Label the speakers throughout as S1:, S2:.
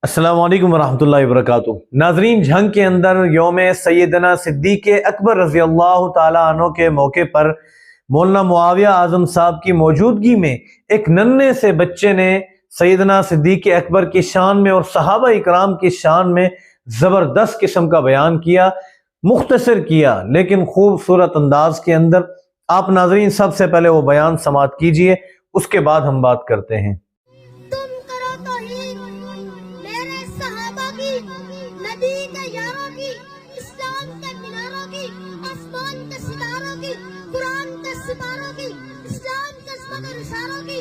S1: अस्सलाम वालेकुम वरहमतुल्लाहि वबरकातुहू। नाजरीन, झंग के अंदर यौम सैयदना सिद्दीक़ अकबर रज़ी अल्लाह ताला अन्हु के मौके पर मौलाना मुआविया आज़म साहब की मौजूदगी में एक नन्हे से बच्चे ने सैयदना सिद्दीक़ अकबर की शान में और सहाबा इकराम की शान में ज़बरदस्त किस्म का बयान किया, मुख्तसर किया लेकिन खूबसूरत अंदाज के अंदर। आप नाजरीन सबसे पहले वो बयान समाअत कीजिए, उसके बाद हम बात करते हैं।
S2: नबी के यारों की, इस्लाम के मीनारों की, आसमान के सितारों की, कुरान के सितारों की, इस्लाम के मगर इशारों की,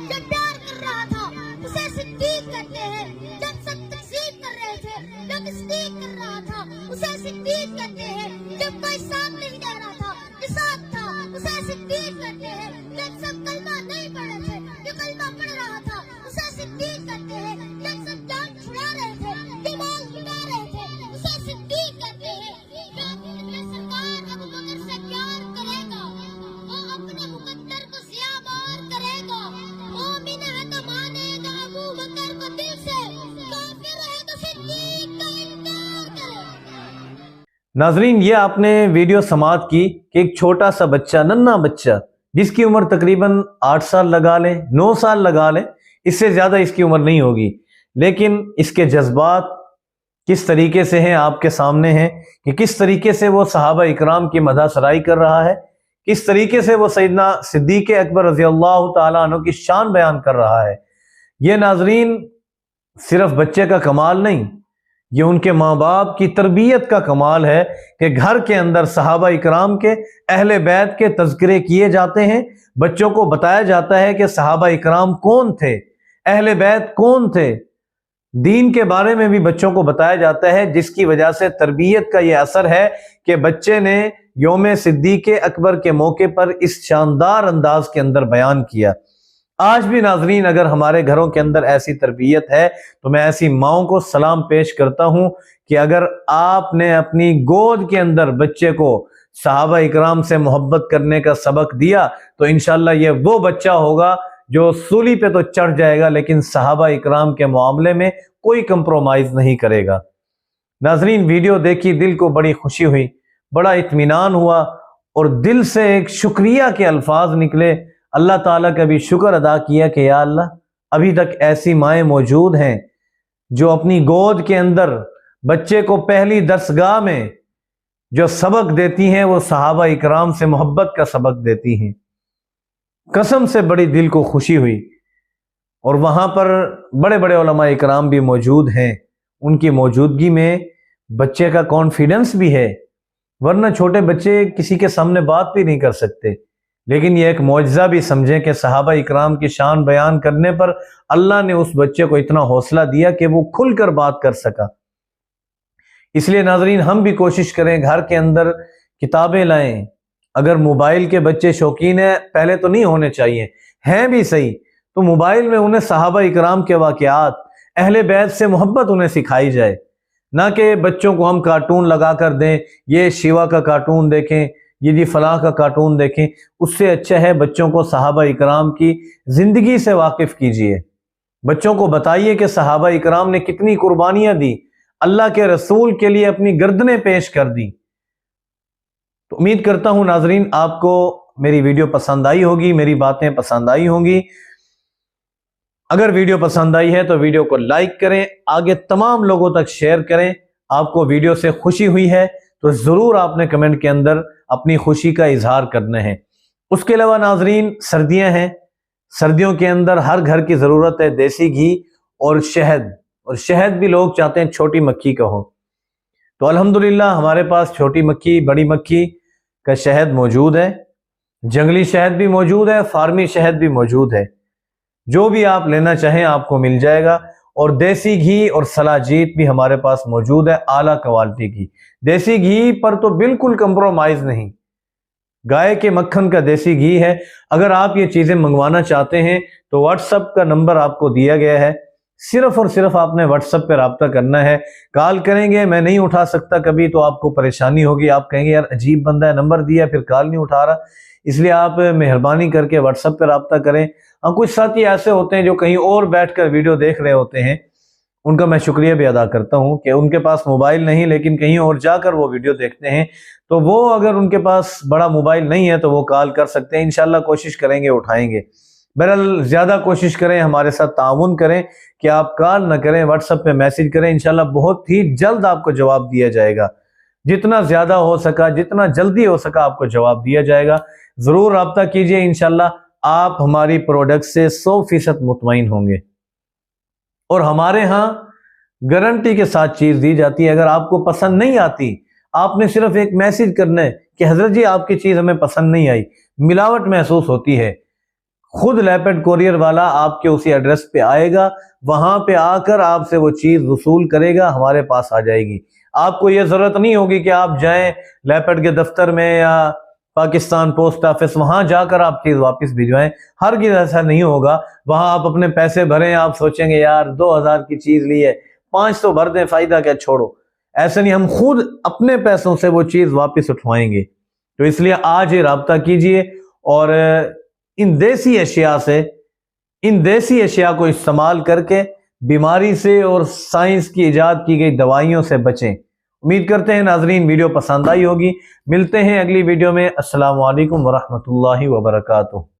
S2: जब प्यार कर रहा था उसे सिद्दीक कहते हैं। जब सब तकसीम कर रहे थे, जब तस्दीक कर रहा था उसे सिद्दीक कहते हैं। जब कोई साथ नहीं दे रहा था, इसात था, उसे सिद्दीक कहते हैं। जब सब कलमा नहीं पढ़े थे, जो कलमा पढ़ रहा था उसे सिद्दीक कहते हैं। जब सब जान छुड़ा रहे थे, जो माल लुटा रहे थे, उसे सिद्दीक कहते हैं। जो अपने सरकार अबू बकर से प्यार करेगा, वो अपने मुकद्दर को ज़ियाबार करेगा। मोमिन है तो मानेगा अबू बकर को दिल से, काफिर है तो सिद्दीक का इनकार करेगा।
S1: नाजरीन, ये आपने वीडियो समाअत की कि एक छोटा सा बच्चा, नन्हा बच्चा, जिसकी उम्र तकरीबन 8 साल लगा लें, 9 साल लगा लें, इससे ज्यादा इसकी उम्र नहीं होगी, लेकिन इसके जज्बात किस तरीके से हैं आपके सामने हैं कि किस तरीके से वो सहाबा इकराम की मदह सराई कर रहा है, किस तरीके से वो सैयदना सिद्दीक़ अकबर रज़ी अल्लाह ताला अन्हु की शान बयान कर रहा है। ये नाजरीन सिर्फ बच्चे का कमाल नहीं, ये उनके माँ बाप की तरबियत का कमाल है कि घर के अंदर सहाबा इकराम के, अहले बैत के तज़किरे किए जाते हैं। बच्चों को बताया जाता है कि सहाबा इकराम कौन थे, अहले बैत कौन थे, दीन के बारे में भी बच्चों को बताया जाता है, जिसकी वजह से तरबियत का यह असर है कि बच्चे ने यौम सिद्दीक़ अकबर के मौके पर इस शानदार अंदाज के अंदर बयान किया। आज भी नाजरीन अगर हमारे घरों के अंदर ऐसी तरबियत है तो मैं ऐसी माओं को सलाम पेश करता हूं कि अगर आपने अपनी गोद के अंदर बच्चे को सहाबा इकराम से मोहब्बत करने का सबक दिया तो इंशाअल्लाह ये वो बच्चा होगा जो सूली पे तो चढ़ जाएगा लेकिन सहाबा इकराम के मामले में कोई कंप्रोमाइज नहीं करेगा। नाजरीन, वीडियो देखी, दिल को बड़ी खुशी हुई, बड़ा इत्मीनान हुआ और दिल से एक शुक्रिया के अल्फाज निकले। अल्लाह ताला का भी शुक्र अदा किया कि या अल्लाह, अभी तक ऐसी माएँ मौजूद हैं जो अपनी गोद के अंदर बच्चे को पहली दरसगाह में जो सबक देती हैं वो सहाबा इकराम से मोहब्बत का सबक देती हैं। कसम से बड़ी दिल को खुशी हुई। और वहां पर बड़े बड़े उलमा इकराम भी मौजूद हैं, उनकी मौजूदगी में बच्चे का कॉन्फिडेंस भी है, वरना छोटे बच्चे किसी के सामने बात भी नहीं कर सकते। लेकिन यह एक मौजज़ा भी समझें कि सहाबा इकराम की शान बयान करने पर अल्लाह ने उस बच्चे को इतना हौसला दिया कि वो खुलकर बात कर सका। इसलिए नाजरीन हम भी कोशिश करें, घर के अंदर किताबें लाएं। अगर मोबाइल के बच्चे शौकीन है, पहले तो नहीं होने चाहिए, हैं भी सही, तो मोबाइल में उन्हें सहाबा इकराम के वाक़यात, अहले बैत से मोहब्बत उन्हें सिखाई जाए, ना कि बच्चों को हम कार्टून लगा कर दें, ये शिवा का कार्टून देखें, ये जी फलाह का कार्टून देखें। उससे अच्छा है बच्चों को सहाबा इकराम की जिंदगी से वाकिफ कीजिए। बच्चों को बताइए कि सहाबा इकराम ने कितनी कुर्बानियां दी, अल्लाह के रसूल के लिए अपनी गर्दनें पेश कर दी। तो उम्मीद करता हूं नाजरीन आपको मेरी वीडियो पसंद आई होगी, मेरी बातें पसंद आई होंगी। अगर वीडियो पसंद आई है तो वीडियो को लाइक करें, आगे तमाम लोगों तक शेयर करें। आपको वीडियो से खुशी हुई है तो जरूर आपने कमेंट के अंदर अपनी खुशी का इजहार करना है। उसके अलावा नाजरीन सर्दियां हैं, सर्दियों के अंदर हर घर की जरूरत है देसी घी और शहद भी लोग चाहते हैं छोटी मक्खी का हो। तो अल्हम्दुलिल्लाह हमारे पास छोटी मक्खी, बड़ी मक्खी का शहद मौजूद है, जंगली शहद भी मौजूद है, फार्मी शहद भी मौजूद है। जो भी आप लेना चाहें आपको मिल जाएगा। और देसी घी और सलाजीत भी हमारे पास मौजूद है, आला क्वालिटी की। देसी घी पर तो बिल्कुल कंप्रोमाइज नहीं, गाय के मक्खन का देसी घी है। अगर आप ये चीजें मंगवाना चाहते हैं तो व्हाट्सएप का नंबर आपको दिया गया है, सिर्फ और सिर्फ आपने व्हाट्सएप पे रब्ता करना है। कॉल करेंगे, मैं नहीं उठा सकता कभी, तो आपको परेशानी होगी, आप कहेंगे यार अजीब बंदा है, नंबर दिया फिर कॉल नहीं उठा रहा। इसलिए आप मेहरबानी करके व्हाट्सएप पे रब्ता करें। कुछ साथी ऐसे होते हैं जो कहीं और बैठकर वीडियो देख रहे होते हैं ان کا میں شکریہ بھی ادا کرتا ہوں کہ ان کے پاس موبائل نہیں لیکن کہیں اور جا کر وہ ویڈیو دیکھتے ہیں، تو وہ اگر ان کے پاس بڑا موبائل نہیں ہے تو وہ کال کر سکتے ہیں، انشاءاللہ کوشش کریں گے اٹھائیں گے۔ بہرحال زیادہ کوشش کریں، ہمارے ساتھ تعاون کریں کہ آپ کال نہ کریں، واٹس ایپ پہ میسج کریں، انشاءاللہ بہت ہی جلد آپ کو جواب دیا جائے گا، جتنا زیادہ ہو سکا، جتنا جلدی ہو سکا آپ کو جواب دیا جائے گا۔ ضرور رابطہ کیجئے، انشاءاللہ آپ ہماری پروڈکٹ سے 100% مطمئن ہوں گے، اور ہمارے ہاں گارنٹی کے ساتھ چیز دی جاتی ہے۔ اگر آپ کو پسند نہیں آتی، آپ نے صرف ایک میسج کرنا ہے کہ حضرت جی آپ کی چیز ہمیں پسند نہیں آئی، ملاوٹ محسوس ہوتی ہے، خود لیپڈ کوریئر والا آپ کے اسی ایڈریس پہ آئے گا، وہاں پہ آ کر آپ سے وہ چیز وصول کرے گا، ہمارے پاس آ جائے گی۔ آپ کو یہ ضرورت نہیں ہوگی کہ آپ جائیں لیپڈ کے دفتر میں یا پاکستان پوسٹ آفس، وہاں جا کر آپ چیز واپس بھجوائیں، ہرگز ایسا نہیں ہوگا۔ وہاں آپ اپنے پیسے بھریں، آپ سوچیں گے یار 2000 کی چیز لی ہے، 500 بھر دیں، فائدہ کیا، چھوڑو۔ ایسا نہیں، ہم خود اپنے پیسوں سے وہ چیز واپس اٹھوائیں گے۔ تو اس لیے آج ہی رابطہ کیجئے، اور ان دیسی اشیاء کو استعمال کر کے بیماری سے اور سائنس کی ایجاد کی گئی دوائیوں سے بچیں۔ امید کرتے ہیں ناظرین ویڈیو پسند آئی ہوگی۔ ملتے ہیں اگلی ویڈیو میں۔ السلام علیکم ورحمۃ اللہ وبرکاتہ۔